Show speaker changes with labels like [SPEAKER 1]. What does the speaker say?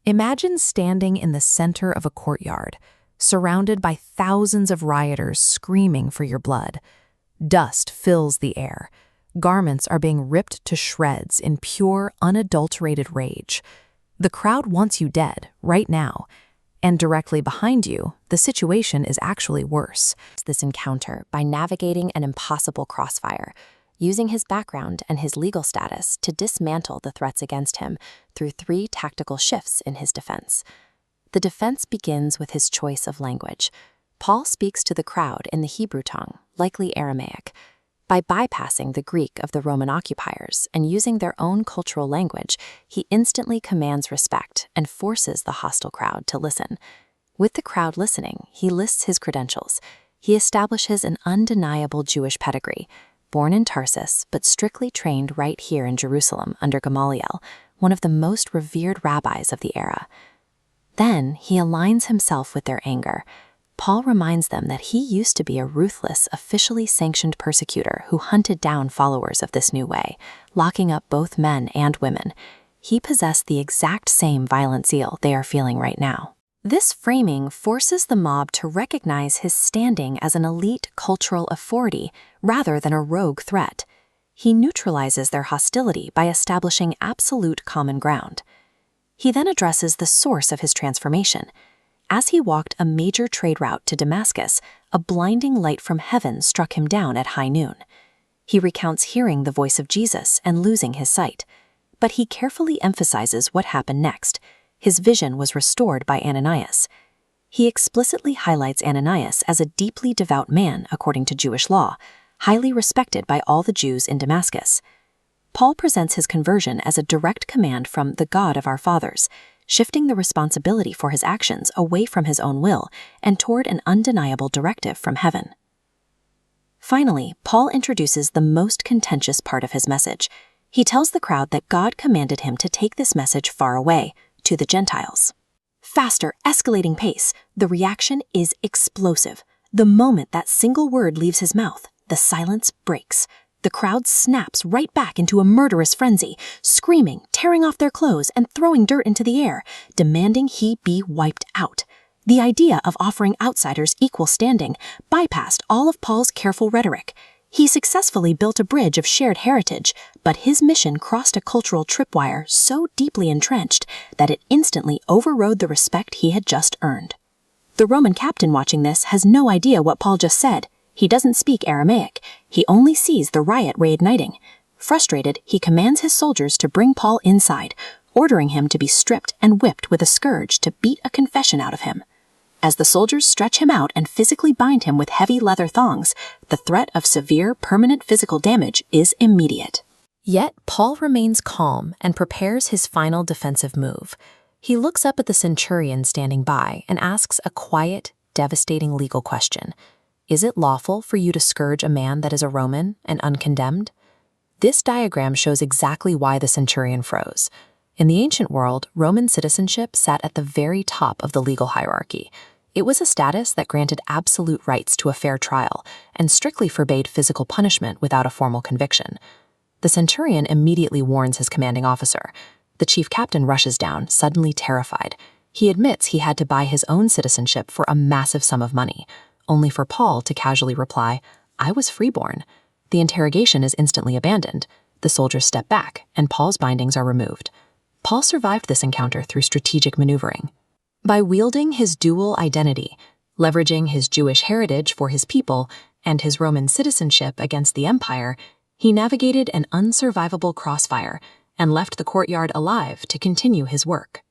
[SPEAKER 1] Imagine standing in the center of a courtyard, surrounded by thousands of rioters screaming for your blood. Dust fills the air. Garments are being ripped to shreds in pure, unadulterated rage. The crowd wants you dead, right now. And directly behind you, the situation is actually worse.
[SPEAKER 2] This encounter by navigating an impossible crossfire, using his background and his legal status to dismantle the threats against him through 3 tactical shifts in his defense. The defense begins with his choice of language. Paul speaks to the crowd in the Hebrew tongue, likely Aramaic. By bypassing the Greek of the Roman occupiers and using their own cultural language, he instantly commands respect and forces the hostile crowd to listen. With the crowd listening, he lists his credentials. He establishes an undeniable Jewish pedigree. Born in Tarsus, but strictly trained right here in Jerusalem under Gamaliel, one of the most revered rabbis of the era. Then he aligns himself with their anger. Paul reminds them that he used to be a ruthless, officially sanctioned persecutor who hunted down followers of this new way, locking up both men and women. He possessed the exact same violent zeal they are feeling right now. This framing forces the mob to recognize his standing as an elite cultural authority rather than a rogue threat. He neutralizes their hostility by establishing absolute common ground. He then addresses the source of his transformation. As he walked a major trade route to Damascus, a blinding light from heaven struck him down at high noon. He recounts hearing the voice of Jesus and losing his sight. But he carefully emphasizes what happened next. His vision was restored by Ananias. He explicitly highlights Ananias as a deeply devout man according to Jewish law, highly respected by all the Jews in Damascus. Paul presents his conversion as a direct command from the God of our fathers, shifting the responsibility for his actions away from his own will and toward an undeniable directive from heaven. Finally, Paul introduces the most contentious part of his message. He tells the crowd that God commanded him to take this message far away, to the Gentiles. Faster, escalating pace, the reaction is explosive. The moment that single word leaves his mouth, the silence breaks. The crowd snaps right back into a murderous frenzy, screaming, tearing off their clothes, and throwing dirt into the air, demanding he be wiped out. The idea of offering outsiders equal standing bypassed all of Paul's careful rhetoric. He successfully built a bridge of shared heritage, but his mission crossed a cultural tripwire so deeply entrenched that it instantly overrode the respect he had just earned. The Roman captain watching this has no idea what Paul just said. He doesn't speak Aramaic. He only sees the riot reigniting. Frustrated, he commands his soldiers to bring Paul inside, ordering him to be stripped and whipped with a scourge to beat a confession out of him. As the soldiers stretch him out and physically bind him with heavy leather thongs, the threat of severe, permanent physical damage is immediate. Yet, Paul remains calm and prepares his final defensive move. He looks up at the centurion standing by and asks a quiet, devastating legal question. Is it lawful for you to scourge a man that is a Roman and uncondemned? This diagram shows exactly why the centurion froze. In the ancient world, Roman citizenship sat at the very top of the legal hierarchy. It was a status that granted absolute rights to a fair trial and strictly forbade physical punishment without a formal conviction. The centurion immediately warns his commanding officer. The chief captain rushes down, suddenly terrified. He admits he had to buy his own citizenship for a massive sum of money, only for Paul to casually reply, "I was freeborn." The interrogation is instantly abandoned. The soldiers step back, and Paul's bindings are removed. Paul survived this encounter through strategic maneuvering. By wielding his dual identity, leveraging his Jewish heritage for his people and his Roman citizenship against the empire, he navigated an unsurvivable crossfire and left the courtyard alive to continue his work.